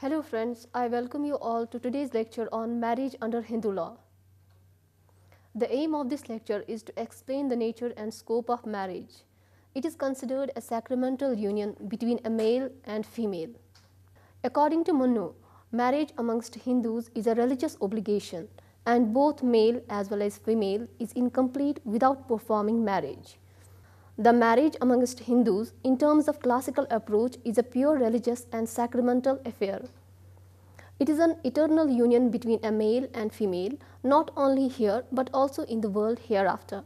Hello friends, I welcome you all to today's lecture on marriage under Hindu law. The aim of this lecture is to explain the nature and scope of marriage. It is considered a sacramental union between a male and female. According to Manu, marriage amongst Hindus is a religious obligation and both male as well as female is incomplete without performing marriage. The marriage amongst Hindus in terms of classical approach is a pure religious and sacramental affair. It is an eternal union between a male and female, not only here but also in the world hereafter.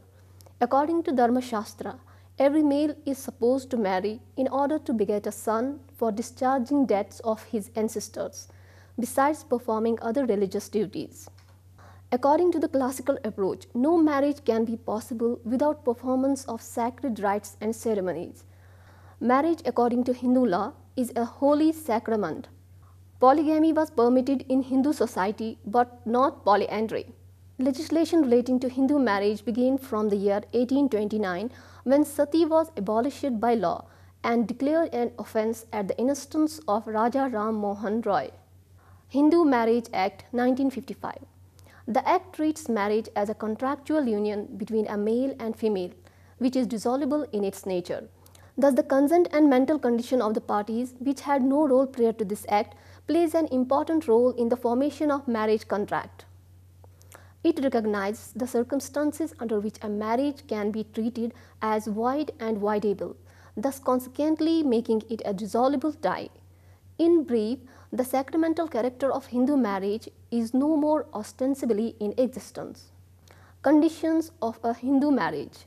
According to Dharma Shastra, every male is supposed to marry in order to beget a son for discharging debts of his ancestors, besides performing other religious duties. According to the classical approach, no marriage can be possible without performance of sacred rites and ceremonies. Marriage, according to Hindu law, is a holy sacrament. Polygamy was permitted in Hindu society but not polyandry. Legislation relating to Hindu marriage began from the year 1829 when sati was abolished by law and declared an offence at the instance of Raja Ram Mohan Roy. Hindu Marriage Act 1955. The Act treats marriage as a contractual union between a male and female, which is dissoluble in its nature. Thus, the consent and mental condition of the parties, which had no role prior to this Act, plays an important role in the formation of marriage contract. It recognizes the circumstances under which a marriage can be treated as void and voidable, thus consequently making it a dissoluble tie. In brief, the sacramental character of Hindu marriage is no more ostensibly in existence. Conditions of a Hindu marriage.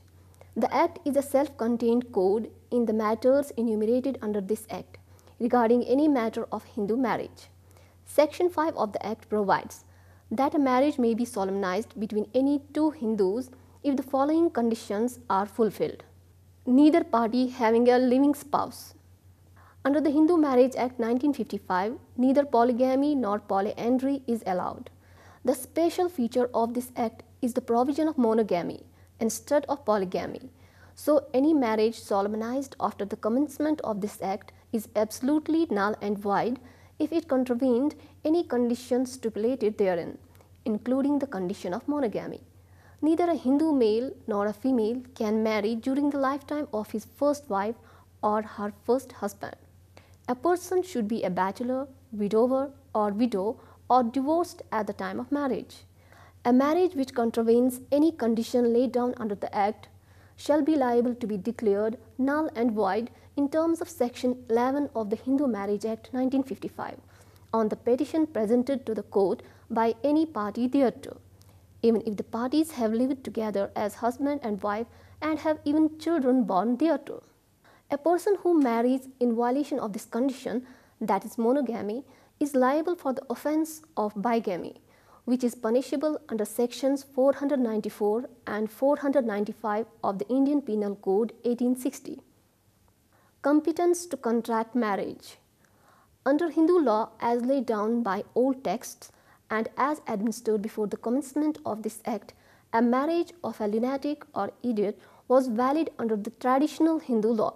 The Act is a self-contained code in the matters enumerated under this Act regarding any matter of Hindu marriage. Section 5 of the Act provides that a marriage may be solemnized between any two Hindus if the following conditions are fulfilled. Neither party having a living spouse. Under the Hindu Marriage Act 1955, neither polygamy nor polyandry is allowed. The special feature of this act is the provision of monogamy instead of polygamy. So, any marriage solemnized after the commencement of this act is absolutely null and void if it contravened any conditions stipulated therein, including the condition of monogamy. Neither a Hindu male nor a female can marry during the lifetime of his first wife or her first husband. A person should be a bachelor, widower or widow or divorced at the time of marriage. A marriage which contravenes any condition laid down under the Act shall be liable to be declared null and void in terms of Section 11 of the Hindu Marriage Act 1955 on the petition presented to the court by any party thereto, even if the parties have lived together as husband and wife and have even children born thereto. A person who marries in violation of this condition, that is monogamy, is liable for the offence of bigamy, which is punishable under sections 494 and 495 of the Indian Penal Code 1860. Competence to contract marriage. Under Hindu law as laid down by old texts and as administered before the commencement of this act, a marriage of a lunatic or idiot was valid under the traditional Hindu law.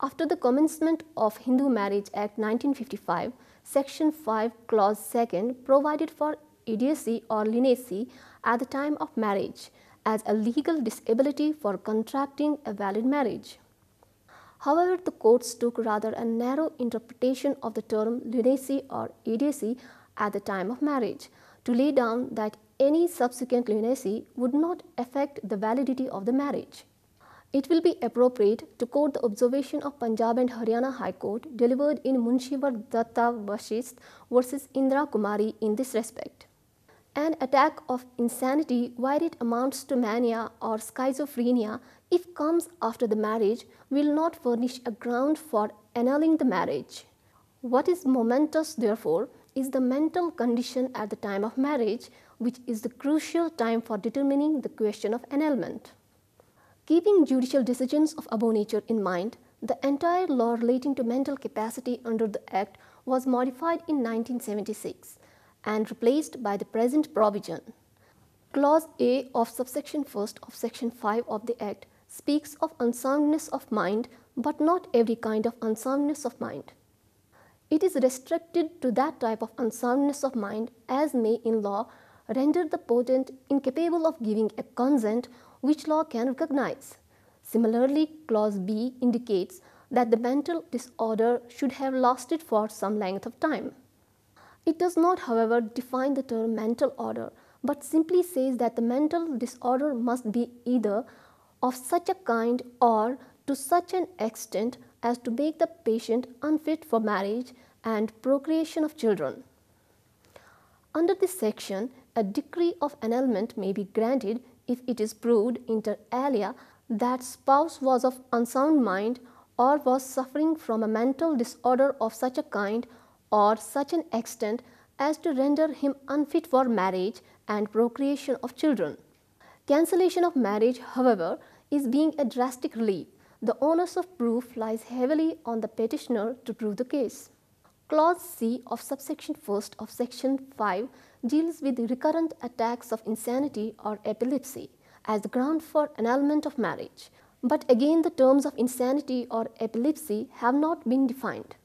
After the commencement of Hindu Marriage Act 1955, Section 5, Clause 2 provided for idiocy or lunacy at the time of marriage as a legal disability for contracting a valid marriage. However, the courts took rather a narrow interpretation of the term lunacy or idiocy at the time of marriage to lay down that any subsequent lunacy would not affect the validity of the marriage. It will be appropriate to quote the observation of Punjab and Haryana High Court delivered in Munshivar Datta Vashist versus Indra Kumari in this respect. An attack of insanity, while it amounts to mania or schizophrenia, if comes after the marriage, will not furnish a ground for annulling the marriage. What is momentous, therefore, is the mental condition at the time of marriage, which is the crucial time for determining the question of annulment. Keeping judicial decisions of above nature in mind, the entire law relating to mental capacity under the Act was modified in 1976 and replaced by the present provision. Clause A of subsection 1st of section 5 of the Act speaks of unsoundness of mind, but not every kind of unsoundness of mind. It is restricted to that type of unsoundness of mind as may in law render the potent incapable of giving a consent which law can recognize. Similarly, clause B indicates that the mental disorder should have lasted for some length of time. It does not, however, define the term mental order, but simply says that the mental disorder must be either of such a kind or to such an extent as to make the patient unfit for marriage and procreation of children. Under this section, a decree of annulment may be granted if it is proved inter alia that spouse was of unsound mind or was suffering from a mental disorder of such a kind or such an extent as to render him unfit for marriage and procreation of children. Cancellation of marriage, however, is being a drastic relief. The onus of proof lies heavily on the petitioner to prove the case. Clause C of subsection 1st of section 5 deals with recurrent attacks of insanity or epilepsy as the ground for annulment of marriage. But again, the terms of insanity or epilepsy have not been defined.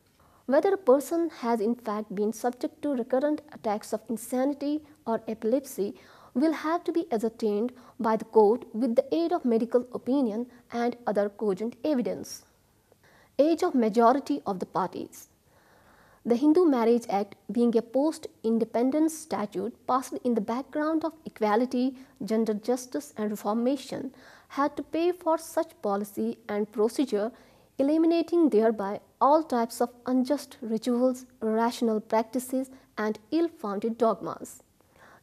Whether a person has in fact been subject to recurrent attacks of insanity or epilepsy will have to be ascertained by the court with the aid of medical opinion and other cogent evidence. Age of majority of the parties. The Hindu Marriage Act, being a post-independence statute passed in the background of equality, gender justice and reformation, had to pay for such policy and procedure, eliminating thereby all types of unjust rituals, irrational practices and ill-founded dogmas.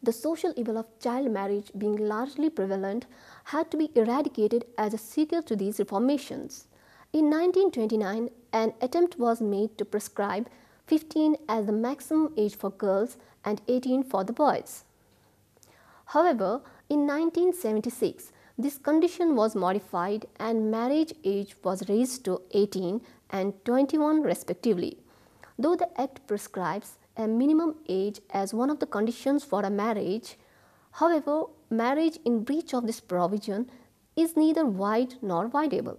The social evil of child marriage, being largely prevalent, had to be eradicated as a sequel to these reformations. In 1929, an attempt was made to prescribe 15 as the maximum age for girls and 18 for the boys. However, in 1976, this condition was modified and marriage age was raised to 18 and 21 respectively. Though the Act prescribes a minimum age as one of the conditions for a marriage, however, marriage in breach of this provision is neither void nor voidable.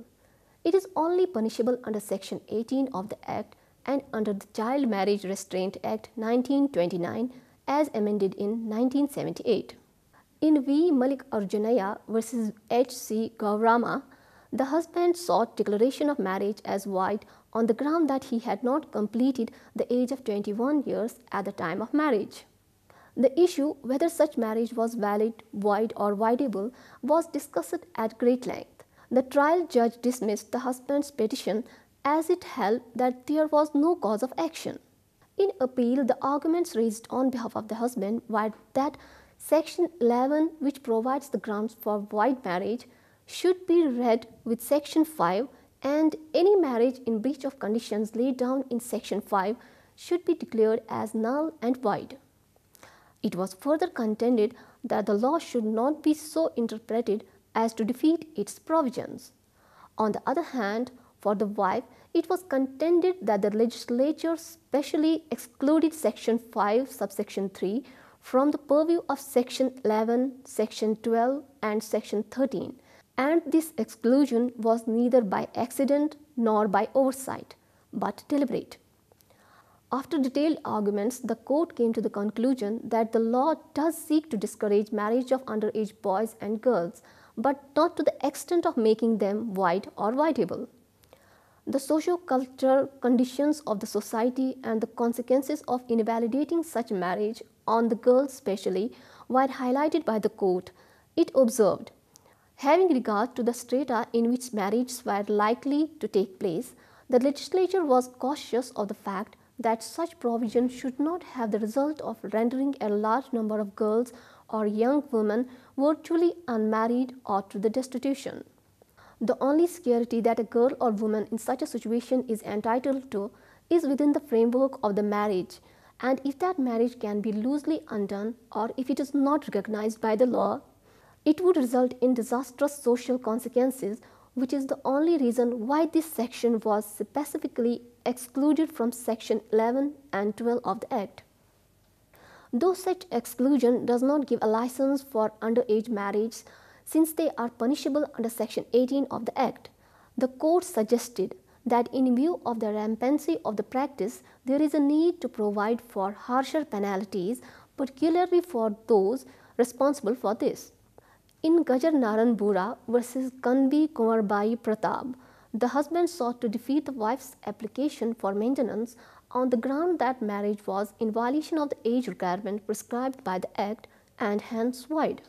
It is only punishable under Section 18 of the Act and under the Child Marriage Restraint Act 1929 as amended in 1978. In V. Malik Arjunaya versus H.C. Gaurama, the husband sought declaration of marriage as void on the ground that he had not completed the age of 21 years at the time of marriage. The issue whether such marriage was valid, void or voidable was discussed at great length. The trial judge dismissed the husband's petition as it held that there was no cause of action. In appeal, the arguments raised on behalf of the husband were that Section 11, which provides the grounds for void marriage, should be read with Section 5, and any marriage in breach of conditions laid down in Section 5 should be declared as null and void. It was further contended that the law should not be so interpreted as to defeat its provisions. On the other hand, for the wife, it was contended that the legislature specially excluded Section 5, subsection 3 from the purview of Section 11, Section 12 and Section 13, and this exclusion was neither by accident nor by oversight, but deliberate. After detailed arguments, the court came to the conclusion that the law does seek to discourage marriage of underage boys and girls, but not to the extent of making them void or voidable. The socio-cultural conditions of the society and the consequences of invalidating such marriage on the girls especially were highlighted by the court. It observed, having regard to the strata in which marriages were likely to take place, the legislature was cautious of the fact that such provision should not have the result of rendering a large number of girls or young women virtually unmarried or to the destitution. The only security that a girl or woman in such a situation is entitled to is within the framework of the marriage, and if that marriage can be loosely undone or if it is not recognized by the law, it would result in disastrous social consequences, which is the only reason why this section was specifically excluded from Section 11 and 12 of the Act. Though such exclusion does not give a license for underage marriage, since they are punishable under Section 18 of the Act, the court suggested that in view of the rampancy of the practice, there is a need to provide for harsher penalties, particularly for those responsible for this. In Gajar Naran Bura versus Kanbi Kumarbai Pratap, the husband sought to defeat the wife's application for maintenance on the ground that marriage was in violation of the age requirement prescribed by the Act and hence void.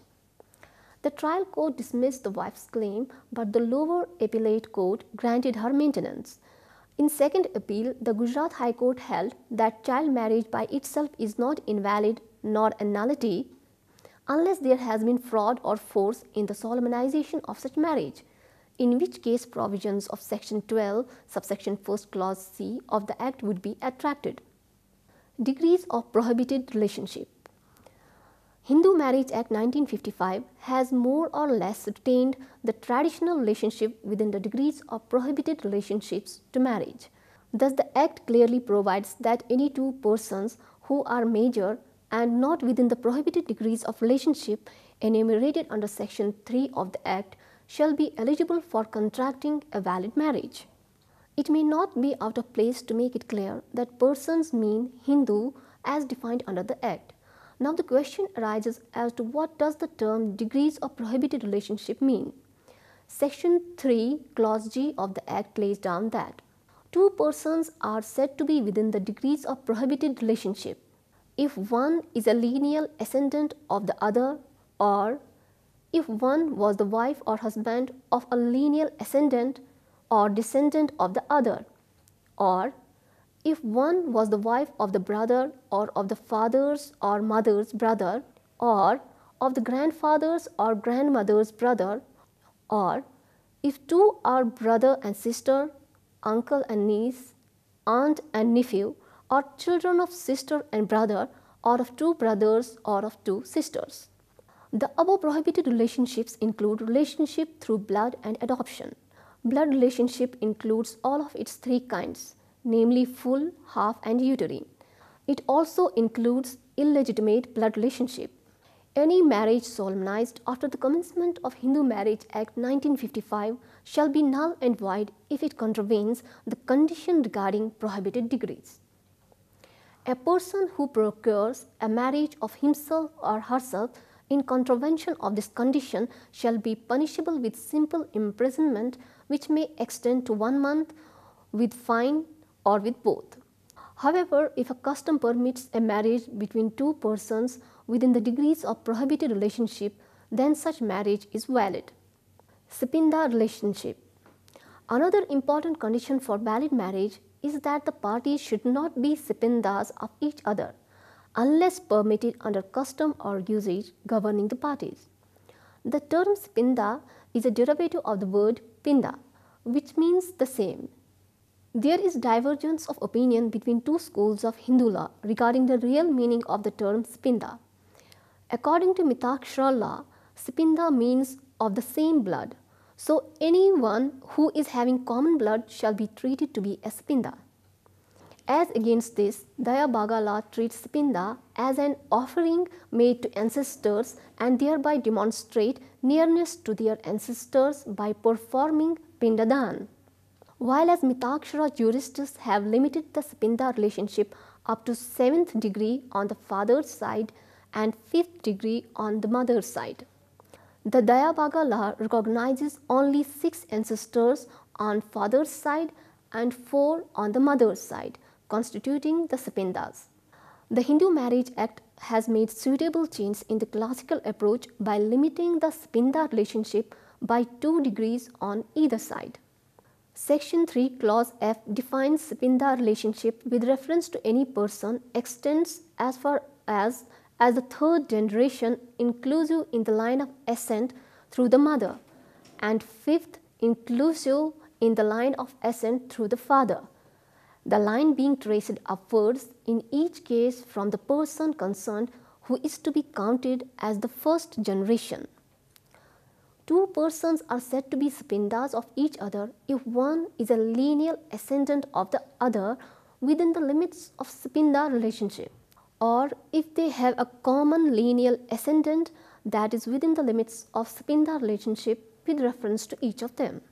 The trial court dismissed the wife's claim, but the lower appellate court granted her maintenance. In second appeal, the Gujarat High Court held that child marriage by itself is not invalid nor a nullity unless there has been fraud or force in the solemnization of such marriage, in which case provisions of section 12, subsection 1st clause C of the Act would be attracted. Degrees of prohibited relationship. Hindu Marriage Act 1955 has more or less retained the traditional relationship within the degrees of prohibited relationships to marriage. Thus, the Act clearly provides that any two persons who are major and not within the prohibited degrees of relationship enumerated under Section 3 of the Act shall be eligible for contracting a valid marriage. It may not be out of place to make it clear that persons mean Hindu as defined under the Act. Now the question arises as to what does the term degrees of prohibited relationship mean? Section 3 clause G of the Act lays down that two persons are said to be within the degrees of prohibited relationship if one is a lineal ascendant of the other, or if one was the wife or husband of a lineal ascendant or descendant of the other, or if one was the wife of the brother or of the father's or mother's brother, or of the grandfather's or grandmother's brother, or if two are brother and sister, uncle and niece, aunt and nephew, or children of sister and brother, or of two brothers or of two sisters. The above prohibited relationships include relationship through blood and adoption. Blood relationship includes all of its three kinds, namely full, half and uterine. It also includes illegitimate blood relationship. Any marriage solemnized after the commencement of Hindu Marriage Act 1955 shall be null and void if it contravenes the condition regarding prohibited degrees. A person who procures a marriage of himself or herself in contravention of this condition shall be punishable with simple imprisonment, which may extend to 1 month, with fine, or with both. However, if a custom permits a marriage between two persons within the degrees of prohibited relationship, then such marriage is valid. Sipinda relationship. Another important condition for valid marriage is that the parties should not be sipindas of each other, unless permitted under custom or usage governing the parties. The term sipinda is a derivative of the word pinda, which means the same. There is divergence of opinion between two schools of Hindu law regarding the real meaning of the term sipinda. According to Mitakshara law, sipinda means of the same blood. So anyone who is having common blood shall be treated to be a sipinda. As against this, Daya-Bhaga law treats sipinda as an offering made to ancestors and thereby demonstrate nearness to their ancestors by performing pindadan. While as Mitakshara jurists have limited the sipinda relationship up to 7th degree on the father's side and 5th degree on the mother's side. The Daya-Bhaga law recognizes only 6 ancestors on father's side and 4 on the mother's side, constituting the sipindas. The Hindu Marriage Act has made suitable change in the classical approach by limiting the sipinda relationship by 2 degrees on either side. Section 3 clause F defines sipinda relationship with reference to any person extends as far as the third generation inclusive in the line of ascent through the mother, and 5th inclusive in the line of ascent through the father, the line being traced upwards in each case from the person concerned who is to be counted as the first generation. 2 persons are said to be sipindas of each other if one is a lineal ascendant of the other within the limits of sipinda relationship, or if they have a common lineal ascendant that is within the limits of sipinda relationship with reference to each of them.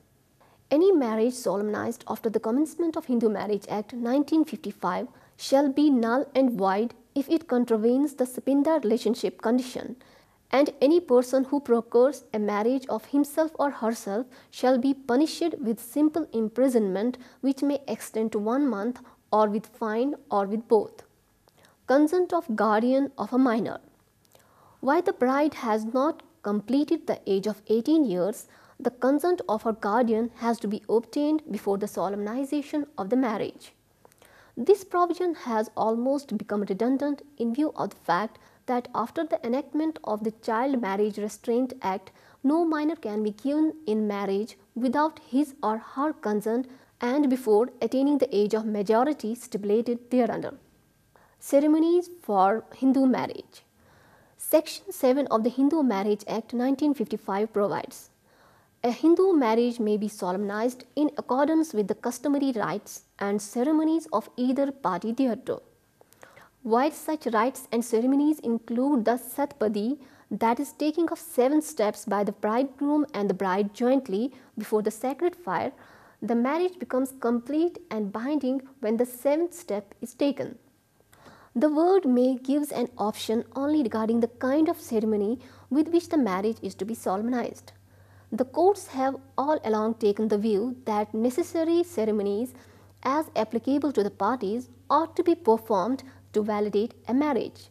Any marriage solemnized after the commencement of Hindu Marriage Act 1955 shall be null and void if it contravenes the Sapinda relationship condition, and any person who procures a marriage of himself or herself shall be punished with simple imprisonment which may extend to 1 month, or with fine, or with both. Consent of guardian of a minor. While the bride has not completed the age of 18 years, the consent of her guardian has to be obtained before the solemnization of the marriage. This provision has almost become redundant in view of the fact that after the enactment of the Child Marriage Restraint Act, no minor can be given in marriage without his or her consent and before attaining the age of majority stipulated thereunder. Ceremonies for Hindu marriage. Section 7 of the Hindu Marriage Act 1955 provides, a Hindu marriage may be solemnized in accordance with the customary rites and ceremonies of either party thereto. While such rites and ceremonies include the Satpadi, that is taking of 7 steps by the bridegroom and the bride jointly before the sacred fire, the marriage becomes complete and binding when the 7th step is taken. The word may gives an option only regarding the kind of ceremony with which the marriage is to be solemnized. The courts have all along taken the view that necessary ceremonies as applicable to the parties ought to be performed to validate a marriage.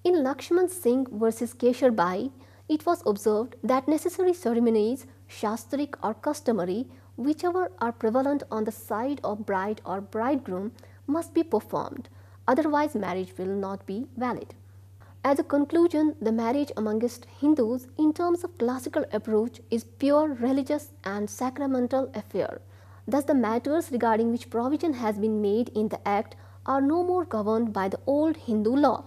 In Lakshman Singh versus Keshar Bai, it was observed that necessary ceremonies, shastric or customary, whichever are prevalent on the side of bride or bridegroom, must be performed, otherwise marriage will not be valid. As a conclusion, the marriage amongst Hindus in terms of classical approach is pure religious and sacramental affair. Thus the matters regarding which provision has been made in the Act are no more governed by the old Hindu law.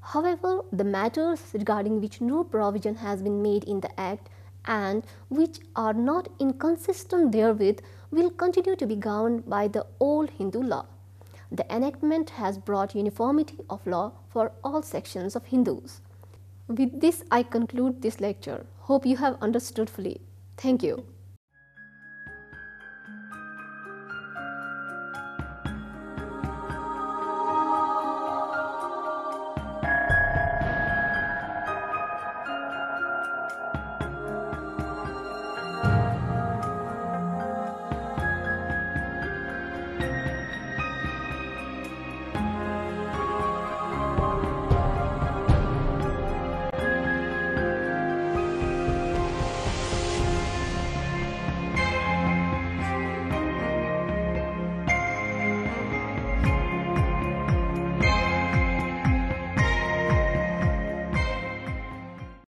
However, the matters regarding which no provision has been made in the Act and which are not inconsistent therewith will continue to be governed by the old Hindu law. The enactment has brought uniformity of law for all sections of Hindus. With this, I conclude this lecture. Hope you have understood fully. Thank you.